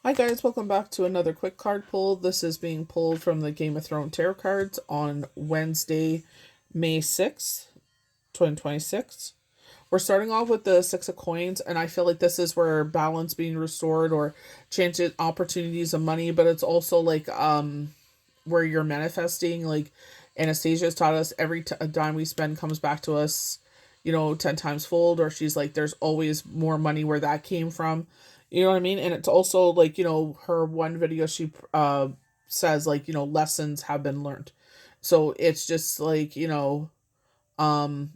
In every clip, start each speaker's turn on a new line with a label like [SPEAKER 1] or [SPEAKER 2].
[SPEAKER 1] Hi guys, welcome back to another quick card pull. This is being pulled from the Game of Thrones tarot cards on Wednesday, May 6th, 2026. We're starting off with the Six of Coins, and I feel like this is where balance being restored or chances, opportunities of money, but it's also like where you're manifesting. Like Anastasia's taught us, every dime we spend comes back to us, 10 times fold, or she's like, there's always more money where that came from. You know what I mean? And it's also like, her one video, she says, like, lessons have been learned. So it's just like, um,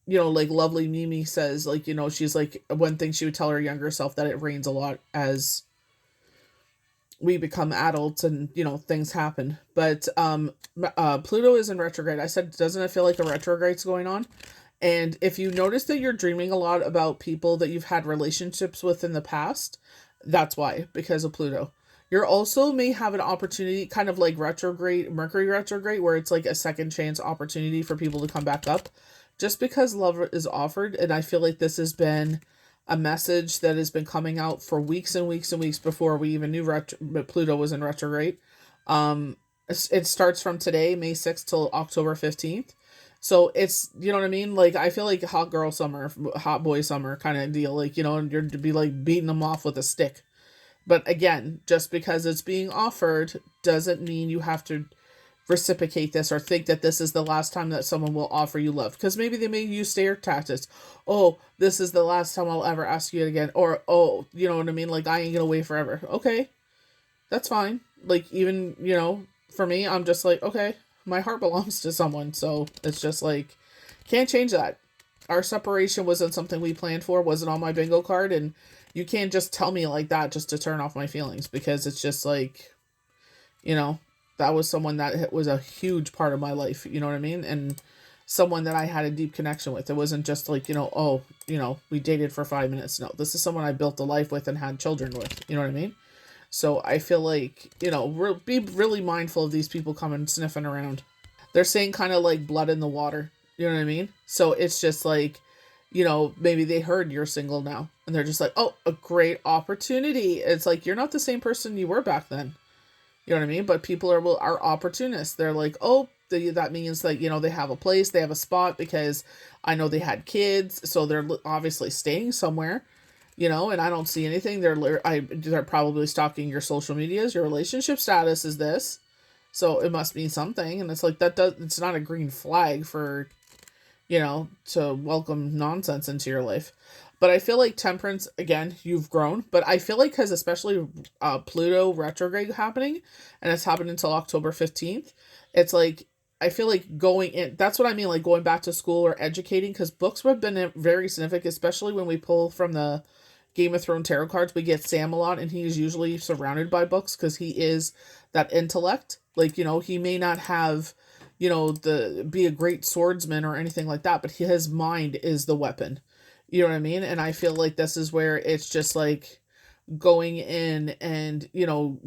[SPEAKER 1] like lovely Mimi says, like, she's like, one thing she would tell her younger self, that it rains a lot as we become adults and things happen. But Pluto is in retrograde. I said, doesn't it feel like a retrograde's going on? And if you notice that you're dreaming a lot about people that you've had relationships with in the past, that's why, because of Pluto. You're also may have an opportunity, kind of like retrograde, Mercury retrograde, where it's like a second chance opportunity for people to come back up, just because love is offered. And I feel like this has been a message that has been coming out for weeks and weeks and weeks before we even knew Pluto was in retrograde. It starts from today, May 6th, till October 15th. So it's, you know what I mean? Like, I feel like hot girl summer, hot boy summer kind of deal. Like, and you're to be like beating them off with a stick. But again, just because it's being offered doesn't mean you have to reciprocate this or think that this is the last time that someone will offer you love. Because maybe they may use stare tactics. Oh, this is the last time I'll ever ask you again. Or, oh, you know what I mean? Like, I ain't gonna wait forever. Okay, that's fine. Like, even, for me, I'm just like, okay, my heart belongs to someone. So it's just like, can't change that. Our separation wasn't something we planned for, wasn't on my bingo card. And you can't just tell me like that just to turn off my feelings, because it's just like, you know, that was someone that was a huge part of my life. You know what I mean? And someone that I had a deep connection with. It wasn't just like, oh, we dated for 5 minutes. No, this is someone I built a life with and had children with. You know what I mean? So I feel like, be really mindful of these people coming sniffing around. They're saying kind of like blood in the water. You know what I mean? So it's just like, maybe they heard you're single now and they're just like, oh, a great opportunity. It's like, you're not the same person you were back then. You know what I mean? But people are opportunists. They're like, oh, that means that, they have a place, they have a spot, because I know they had kids. So they're obviously staying somewhere, and I don't see anything. They're probably stalking your social medias. Your relationship status is this. So it must mean something. And it's like, it's not a green flag for, to welcome nonsense into your life. But I feel like Temperance, again, you've grown. But I feel like, because especially Pluto retrograde happening, and it's happened until October 15th, it's like, I feel like going in, that's what I mean, like going back to school or educating, because books have been very significant, especially when we pull from the Game of Thrones tarot cards. We get Sam a lot, and he's usually surrounded by books because he is that intellect. Like, he may not have, the be a great swordsman or anything like that, but his mind is the weapon. You know what I mean? And I feel like this is where it's just like going in and,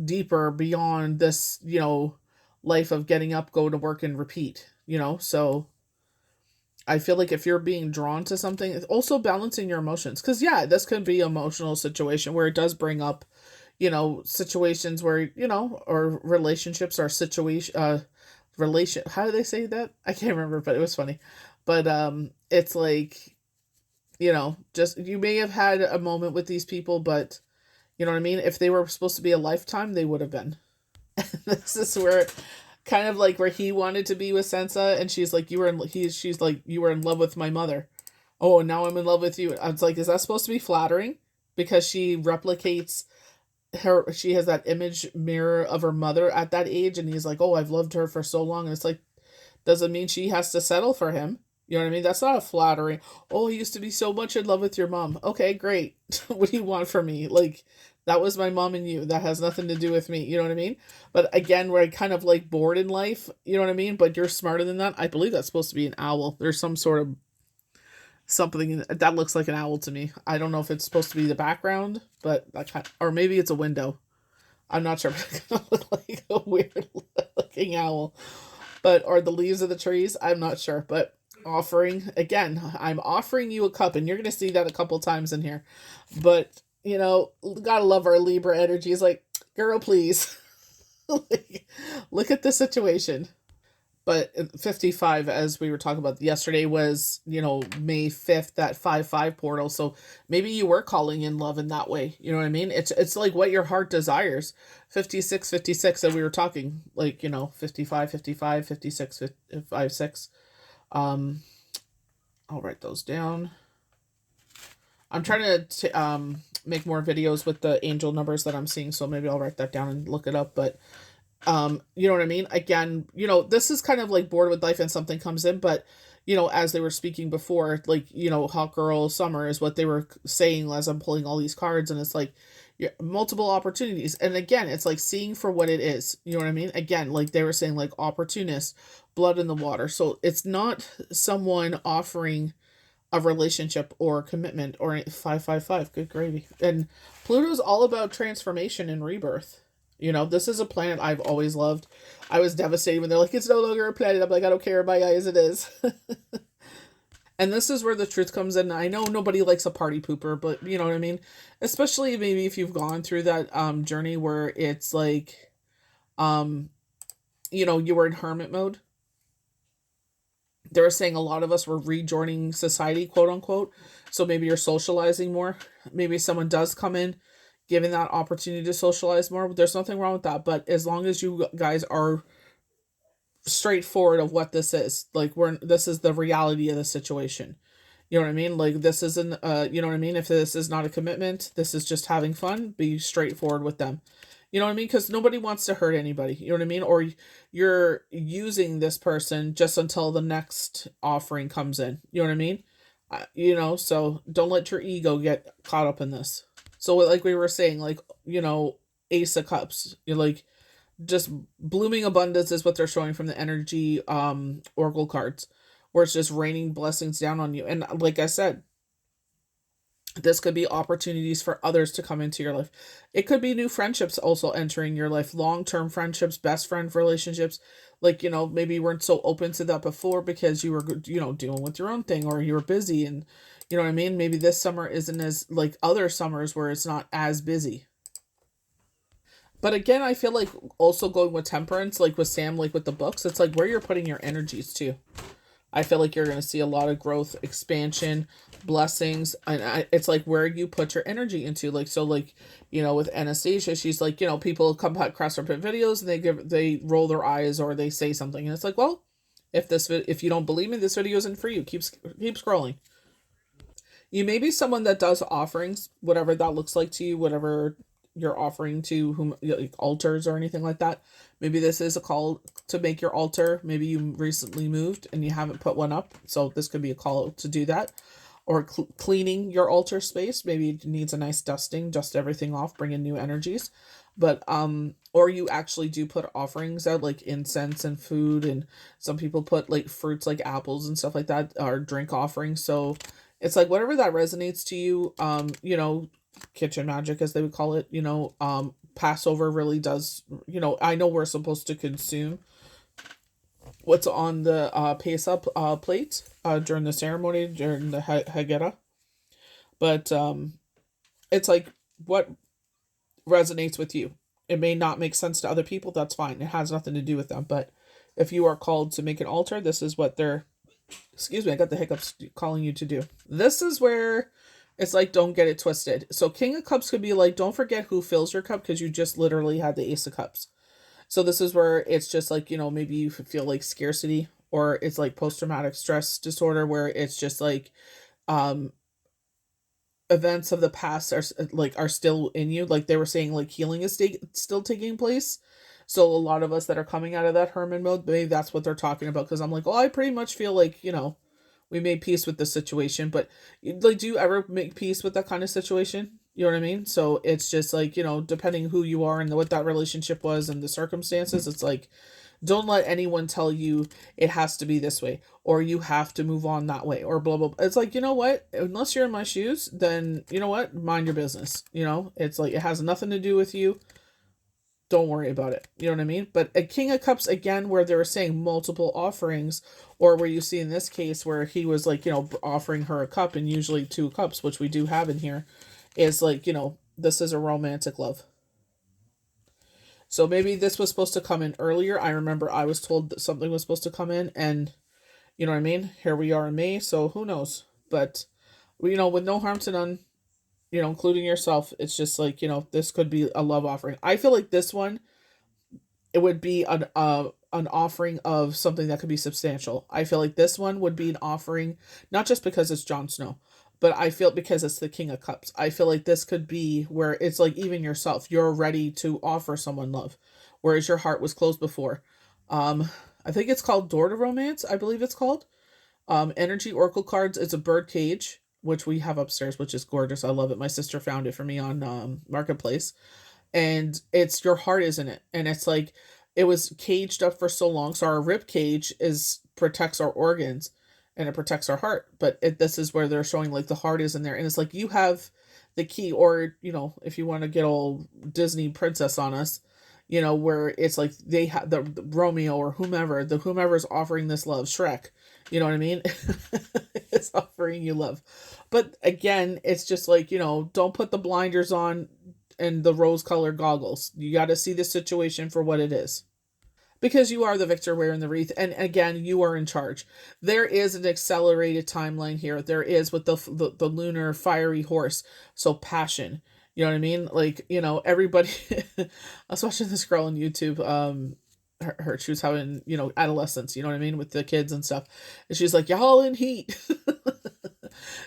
[SPEAKER 1] deeper beyond this, life of getting up, go to work and repeat. So I feel like if you're being drawn to something, it's also balancing your emotions. Because, yeah, this could be an emotional situation where it does bring up, situations where, or relationships or how do they say that? I can't remember, but it was funny. But it's like, just you may have had a moment with these people, but you know what I mean? If they were supposed to be a lifetime, they would have been. This is where kind of like where he wanted to be with Sansa, and she's like, she's like, you were in love with my mother. Oh, and now I'm in love with you. I was like, is that supposed to be flattering? Because she replicates she has that image mirror of her mother at that age, and he's like, oh, I've loved her for so long. And it's like, doesn't mean she has to settle for him. You know what I mean? That's not a flattering. Oh, he used to be so much in love with your mom. Okay, great. What do you want from me? Like, that was my mom and you. That has nothing to do with me. You know what I mean? But again, we're kind of like bored in life. You know what I mean? But you're smarter than that. I believe that's supposed to be an owl. There's some sort of something that looks like an owl to me. I don't know if it's supposed to be the background, but that kind of, or maybe it's a window. I'm not sure. But it's gonna look like a weird looking owl. But or the leaves of the trees. I'm not sure. But offering again, I'm offering you a cup, and you're gonna see that a couple times in here. But You know, gotta love our Libra energy. It's like, girl, please. Like, look at the situation. But 55, as we were talking about yesterday, was, you know, May 5th, that 5-5 portal. So maybe you were calling in love in that way. You know what I mean? It's like what your heart desires. 56, 56, and we were talking, like, you know, 55, 55, 56, 55, 6. Um, I'll write those down. I'm trying to make more videos with the angel numbers that I'm seeing, so maybe I'll write that down and look it up. But you know what I mean? Again, you know, this is kind of like bored with life and something comes in, but you know, as they were speaking before, like, you know, hot girl summer is what they were saying as I'm pulling all these cards, and it's like, yeah, multiple opportunities. And again, it's like seeing for what it is. You know what I mean? Again, like they were saying, like opportunist, blood in the water. So it's not someone offering a relationship or commitment or 555. Good gravy. And Pluto's all about transformation and rebirth. You know, this is a planet I've always loved. I was devastated when they're like, it's no longer a planet. I'm like, I don't care in my eyes, it is. And this is where the truth comes in. I know nobody likes a party pooper, but you know what I mean? Especially maybe if you've gone through that journey where it's like, um, you know, you were in hermit mode. They were saying a lot of us were rejoining society, quote unquote. So maybe you're socializing more. Maybe someone does come in, giving that opportunity to socialize more. There's nothing wrong with that. But as long as you guys are straightforward of what this is, like this is the reality of the situation. You know what I mean? Like this isn't you know what I mean? If this is not a commitment, this is just having fun, be straightforward with them. You know what I mean? Because nobody wants to hurt anybody. You know what I mean? Or you're using this person just until the next offering comes in. You know what I mean? You know, so don't let your ego get caught up in this. So, like we were saying, like, you know, Ace of Cups, you're like, just blooming abundance is what they're showing from the energy oracle cards, where it's just raining blessings down on you. And like I said, this could be opportunities for others to come into your life. It could be new friendships also entering your life, long-term friendships, best friend relationships. Like, you know, maybe you weren't so open to that before because you were, you know, dealing with your own thing or you were busy. And you know what I mean? Maybe this summer isn't as like other summers where it's not as busy. But again, I feel like also going with temperance, like with Sam, like with the books, it's like where you're putting your energies to. I feel like you're going to see a lot of growth, expansion, blessings, and it's like where you put your energy into. Like so, like you know, with Anastasia, she's like, you know, people come across her videos and they roll their eyes or they say something, and it's like, well, if you don't believe me, this video isn't for you. Keep scrolling. You may be someone that does offerings, whatever that looks like to you, whatever you're offering to whom, like altars or anything like that. Maybe this is a call to make your altar. Maybe you recently moved and you haven't put one up, so this could be a call to do that. Or cleaning your altar space. Maybe it needs a nice dusting, dust everything off, bring in new energies. But or you actually do put offerings out like incense and food, and some people put like fruits like apples and stuff like that, or drink offerings. So it's like whatever that resonates to you. You know, kitchen magic as they would call it. You know, Passover really does. You know, I know we're supposed to consume what's on the Pesach plate during the ceremony during the Haggadah, but it's like what resonates with you. It may not make sense to other people. That's fine. It has nothing to do with them. But if you are called to make an altar, this is what they're. Excuse me, I got the hiccups calling you to do. This is where it's like, don't get it twisted. So, King of Cups could be like, don't forget who fills your cup because you just literally had the Ace of Cups. So, this is where it's just like, you know, maybe you feel like scarcity, or it's like post traumatic stress disorder, where it's just like, um, events of the past are still in you. Like they were saying, like healing is still taking place. So a lot of us that are coming out of that hermit mode, maybe that's what they're talking about. Because I'm like, oh, I pretty much feel like, you know, we made peace with the situation. But like, do you ever make peace with that kind of situation? You know what I mean? So it's just like, you know, depending who you are and what that relationship was and the circumstances, it's like, don't let anyone tell you it has to be this way or you have to move on that way or blah blah blah. It's like, you know what, unless you're in my shoes, then you know what, mind your business. You know, it's like it has nothing to do with you. Don't worry about it. You know what I mean? But a King of Cups, again, where they were saying multiple offerings, or where you see in this case where he was like, you know, offering her a cup, and usually two cups, which we do have in here. is like, this is a romantic love. So maybe this was supposed to come in earlier. I remember I was told that something was supposed to come in, and you know what I mean? Here we are in May, so who knows? But, with no harm to none, including yourself, it's just like, this could be a love offering. I feel like this one, it would be an offering of something that could be substantial. I feel like this one would be an offering, not just because it's Jon Snow, but I feel because it's the King of Cups. I feel like this could be where it's like even yourself, you're ready to offer someone love, whereas your heart was closed before. Um, I think it's called Door to Romance. I believe it's called. Energy Oracle cards. It's a bird cage, which we have upstairs, which is gorgeous. I love it. My sister found it for me on Marketplace, and it's your heart is in it, and it's like it was caged up for so long. So our rib cage is protects our organs, and it protects our heart. But this is where they're showing like the heart is in there, and it's like you have the key, or if you want to get all Disney princess on us, where it's like they have the Romeo or whomever is offering this love, Shrek, you know what I mean? It's offering you love. But again, it's just like, don't put the blinders on and the rose colored goggles. You got to see the situation for what it is. Because you are the victor wearing the wreath, and again, you are in charge. There is an accelerated timeline here. There is with the lunar fiery horse, so passion. You know what I mean? Like, everybody. I was watching this girl on YouTube. She was having adolescence. You know what I mean, with the kids and stuff, and she's like, "Y'all in heat."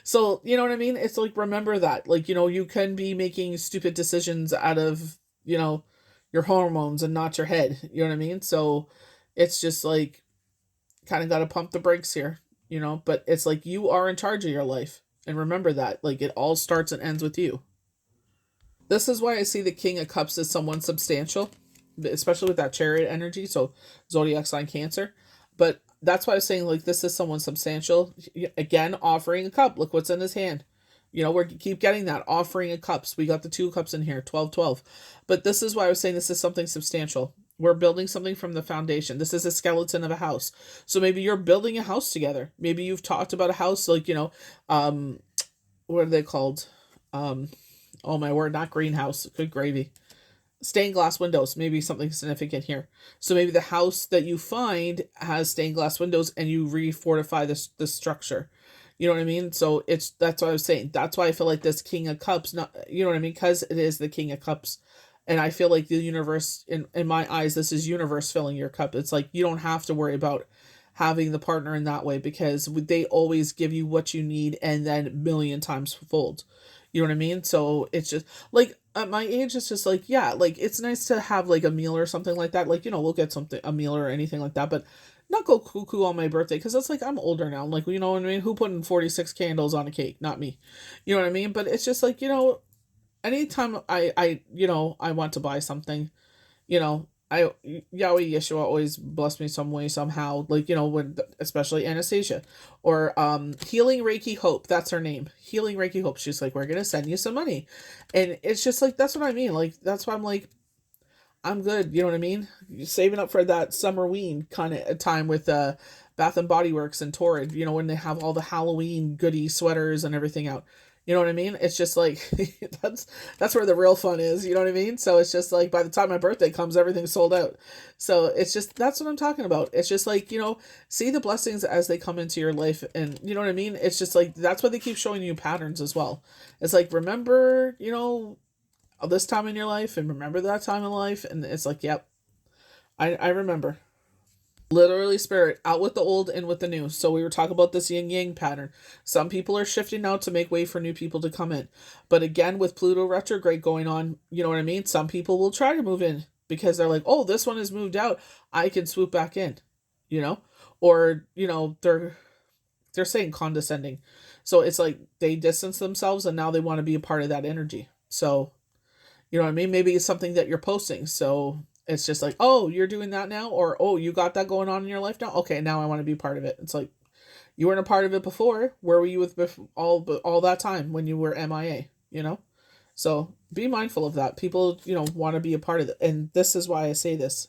[SPEAKER 1] So you know what I mean? It's like, remember that, like, you can be making stupid decisions out of your hormones and not your head. You know what I mean? So it's just like kind of got to pump the brakes here, but it's like you are in charge of your life. And remember that, like, it all starts and ends with you. This is why I see the King of Cups as someone substantial, especially with that chariot energy. So zodiac sign Cancer. But that's why I was saying, like, this is someone substantial. Again, offering a cup. Look what's in his hand. We keep getting that offering of cups. We got the 2 cups in here, 12, 12. But this is why I was saying this is something substantial. We're building something from the foundation. This is a skeleton of a house. So maybe you're building a house together. Maybe you've talked about a house, like, um, what are they called? Um, oh my word, not greenhouse. Good gravy. Stained glass windows, maybe something significant here. So maybe the house that you find has stained glass windows, and you refortify the structure. You know what I mean? So that's what I was saying. That's why I feel like this King of Cups, not, you know what I mean? Because it is the King of Cups. And I feel like the universe, in my eyes, this is universe filling your cup. It's like you don't have to worry about having the partner in that way, because they always give you what you need and then a million times fold. You know what I mean? So it's just like at my age, it's just like, yeah, like it's nice to have like a meal or something like that. Like, we'll get a meal or anything like that, but not go cuckoo on my birthday, because it's like I'm older now. Like, you know what I mean? Who putting 46 candles on a cake? Not me. You know what I mean? But it's just like, anytime I want to buy something, I Yahweh Yeshua always bless me some way somehow, like, when, especially Anastasia, or Healing Reiki Hope, that's her name, Healing Reiki Hope. She's like, we're gonna send you some money, and it's just like, that's what I mean. Like, that's why I'm like, I'm good. You know what I mean? Saving up for that summerween kind of time with Bath and Body Works and Torrid. When they have all the Halloween goodie sweaters and everything out. You know what I mean? It's just like that's where the real fun is. You know what I mean? So it's just like by the time my birthday comes, everything's sold out. So it's just, that's what I'm talking about. It's just like, see the blessings as they come into your life, and you know what I mean? It's just like, that's why they keep showing you patterns as well. It's like, remember, this time in your life, and remember that time in life, and it's like, yep, I remember. Literally, spirit out with the old, in with the new. So we were talking about this yin yang pattern. Some people are shifting out to make way for new people to come in, but again, with Pluto retrograde going on, you know what I mean, some people will try to move in because they're like, oh, this one has moved out, I can swoop back in, you know or they're saying condescending. So it's like they distance themselves, and now they want to be a part of that energy. So you know what I mean? Maybe it's something that you're posting. So it's just like, oh, you're doing that now? Or, oh, you got that going on in your life now? Okay, now I want to be part of it. It's like, you weren't a part of it before. Where were you with all that time when you were MIA, So be mindful of that. People, want to be a part of it. And this is why I say this.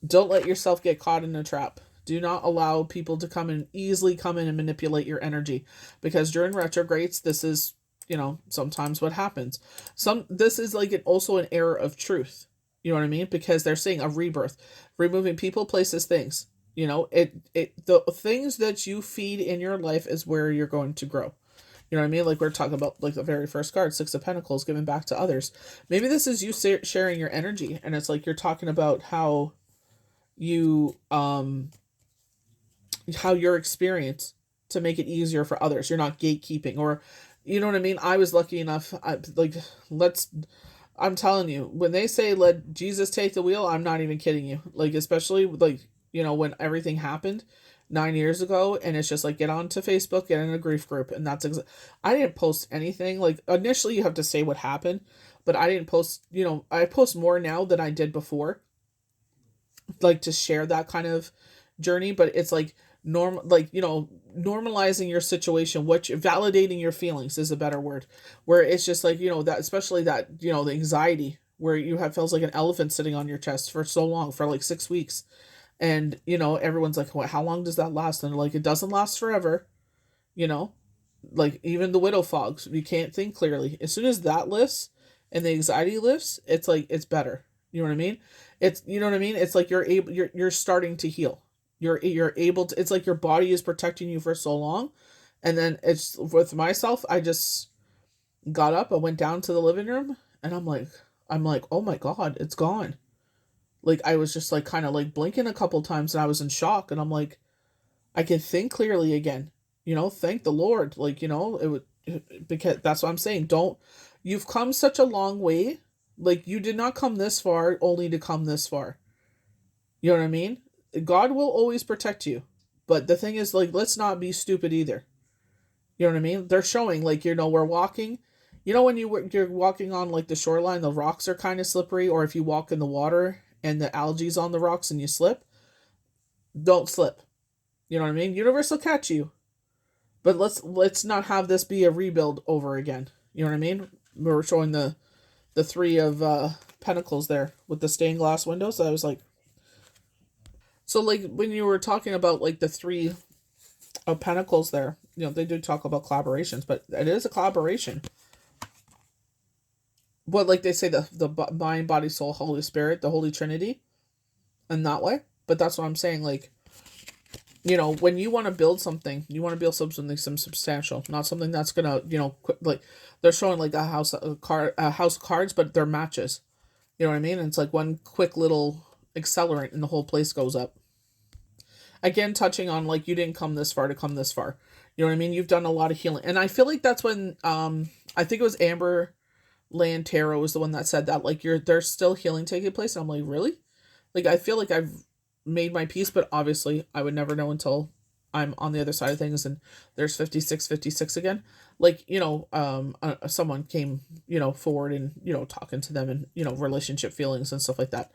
[SPEAKER 1] Don't let yourself get caught in a trap. Do not allow people to easily come in and manipulate your energy. Because during retrogrades, this is, sometimes what happens. This is like also an error of truth. You know what I mean? Because they're saying a rebirth, removing people, places, things. The things that you feed in your life is where you're going to grow. You know what I mean? Like we're talking about like the very first card, Six of Pentacles, giving back to others. Maybe this is you sharing your energy, and it's like you're talking about how you how your experience to make it easier for others. You're not gatekeeping, or you know what I mean? I was lucky enough, I'm telling you, when they say let Jesus take the wheel, I'm not even kidding you. Like, especially like, when everything happened 9 years ago, and it's just like, get onto Facebook, get in a grief group. And I didn't post anything. Like, initially you have to say what happened, but I didn't post, I post more now than I did before, like to share that kind of journey. But it's like normalizing your situation, validating your feelings is a better word, where it's just like, that, especially that, the anxiety where feels like an elephant sitting on your chest for so long, for like 6 weeks. And, everyone's like, well, how long does that last? And like, it doesn't last forever, like even the widow fogs, you can't think clearly. As soon as that lifts and the anxiety lifts, it's like, it's better. You know what I mean? It's like you're starting to heal. You're able to, it's like your body is protecting you for so long. And then it's with myself, I just got up, I went down to the living room, and I'm like, oh my God, it's gone. Like, I was just like kind of like blinking a couple times, and I was in shock, and I'm like, I can think clearly again, thank the Lord. Like, because that's what I'm saying. You've come such a long way. Like, you did not come this far only to come this far. You know what I mean? God will always protect you. But the thing is, like, let's not be stupid either. You know what I mean? They're showing, like, we're walking. When you're walking on, like, the shoreline, the rocks are kind of slippery. Or if you walk in the water and the algae's on the rocks and you slip, don't slip. You know what I mean? Universe will catch you. But let's not have this be a rebuild over again. You know what I mean? We're showing the Three of Pentacles there with the stained glass windows. So I was like, so like when you were talking about like the Three of Pentacles there, they do talk about collaborations, but it is a collaboration. But like they say, the mind, body, soul, Holy Spirit, the Holy Trinity, in that way. But that's what I'm saying. Like, when you want to build something, you want to build something substantial, not something that's gonna, like they're showing like a house of cards, but they're matches. You know what I mean? And it's like one quick little accelerant, and the whole place goes up. Again, touching on like, you didn't come this far to come this far. You know what I mean? You've done a lot of healing, and I feel like that's when I think it was Amber Land Tarot was the one that said that, like, there's still healing taking place. And I'm like, really? Like, I feel like I've made my peace, but obviously I would never know until I'm on the other side of things and there's 56 again. Like, someone came, forward and, talking to them and, relationship feelings and stuff like that.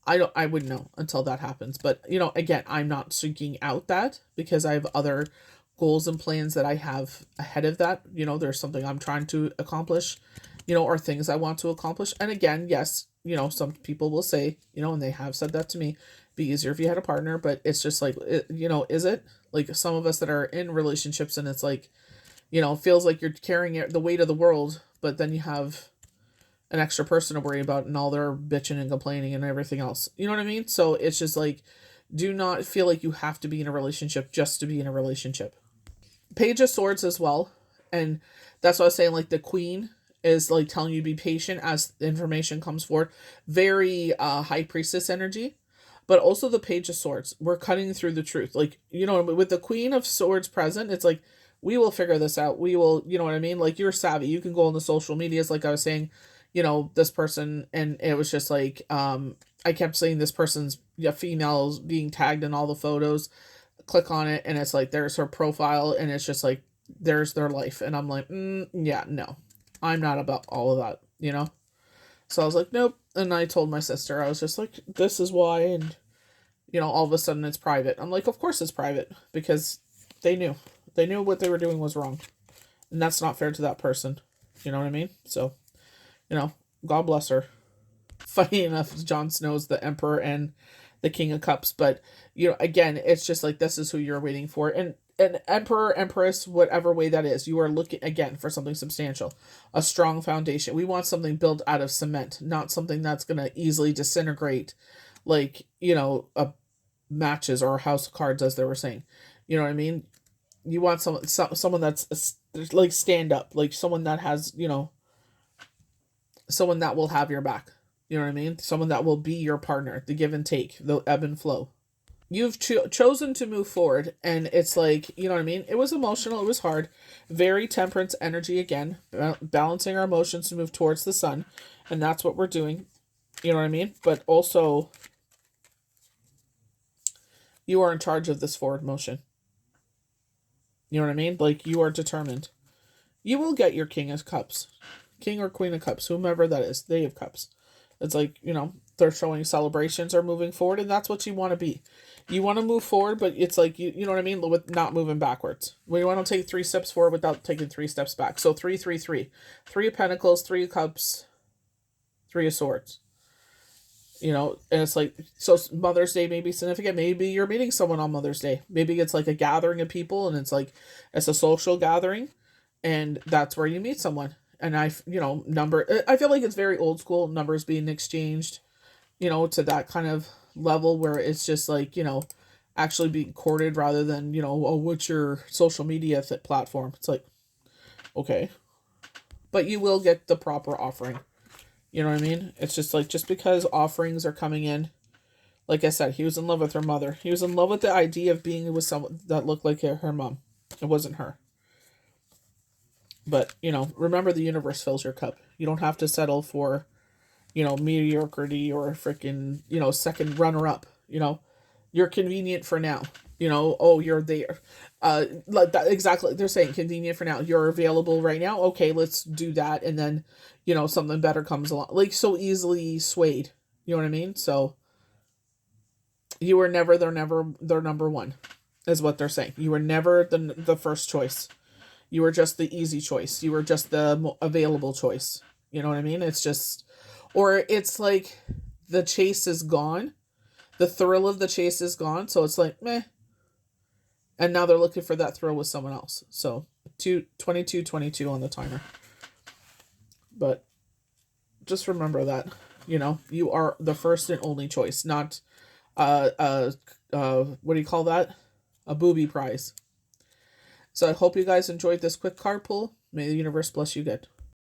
[SPEAKER 1] I wouldn't know until that happens. But, again, I'm not seeking out that because I have other goals and plans that I have ahead of that. There's something I'm trying to accomplish, or things I want to accomplish. And again, yes, some people will say, and they have said that to me, be easier if you had a partner, but it's just like, is it? Like, some of us that are in relationships, and it's like, feels like you're carrying the weight of the world, but then you have an extra person to worry about and all their bitching and complaining and everything else. You know what I mean? So it's just like, do not feel like you have to be in a relationship just to be in a relationship. Page of Swords as well. And that's what I was saying, like the Queen is like telling you to be patient as the information comes forward. Very High Priestess energy. But also the Page of Swords. We're cutting through the truth. Like, with the Queen of Swords present, it's like, we will figure this out. We will, you know what I mean? Like, you're savvy. You can go on the social medias, like I was saying, this person, and it was just like, I kept saying this person's females being tagged in all the photos. Click on it, and it's like, there's her profile, and it's just like, there's their life. And I'm like, yeah, no. I'm not about all of that, So I was like, nope. And I told my sister, I was just like, this is why. And, all of a sudden it's private. I'm like, of course it's private, because they knew what they were doing was wrong. And that's not fair to that person. You know what I mean? So, God bless her. Funny enough, Jon Snow's the Emperor and the King of Cups. But, again, it's just like, this is who you're waiting for. And an emperor, empress, whatever way that is. You are looking again for something substantial, a strong foundation. We want something built out of cement, not something that's going to easily disintegrate, like, a matches or a house of cards, as they were saying. You know what I mean? You want someone that's like stand up, like someone that has, someone that will have your back. You know what I mean? Someone that will be your partner, the give and take, the ebb and flow. You've chosen to move forward, and it's like, you know what I mean? It was emotional, it was hard. Very temperance energy again, balancing our emotions to move towards the sun, and that's what we're doing. You know what I mean? But also, you are in charge of this forward motion. You know what I mean? Like, you are determined. You will get your King of Cups. King or Queen of Cups, whomever that is. They have cups. It's like, they're showing celebrations are moving forward, and that's what you want to be. You want to move forward, but it's like, you know what I mean? With not moving backwards. We want to take 3 steps forward without taking 3 steps back. So 3, 3, 3. 3 of Pentacles, 3 of Cups, 3 of Swords. And it's like, so Mother's Day may be significant. Maybe you're meeting someone on Mother's Day. Maybe it's like a gathering of people, and it's like, it's a social gathering, and that's where you meet someone. And I feel like it's very old school, numbers being exchanged, to that kind of level where it's just like, actually being courted rather than, oh, what's your social media platform? It's like, okay. But you will get the proper offering. You know what I mean? It's just like, just because offerings are coming in, like I said, he was in love with her mother. He was in love with the idea of being with someone that looked like her mom. It wasn't her. But, remember, the universe fills your cup. You don't have to settle for, mediocrity or freaking, second runner up. You're convenient for now. Oh, you're there. Like that, exactly. They're saying convenient for now. You're available right now. Okay, let's do that. And then, something better comes along. Like, so easily swayed. You know what I mean? So you were never their number one, is what they're saying. You were never the first choice. You were just the easy choice. You were just the available choice. You know what I mean? It's just, or it's like the chase is gone. The thrill of the chase is gone. So it's like, meh. And now they're looking for that thrill with someone else. So 22 on the timer. But just remember that, you are the first and only choice, not, what do you call that? A booby prize. So I hope you guys enjoyed this quick card pull. May the universe bless you good.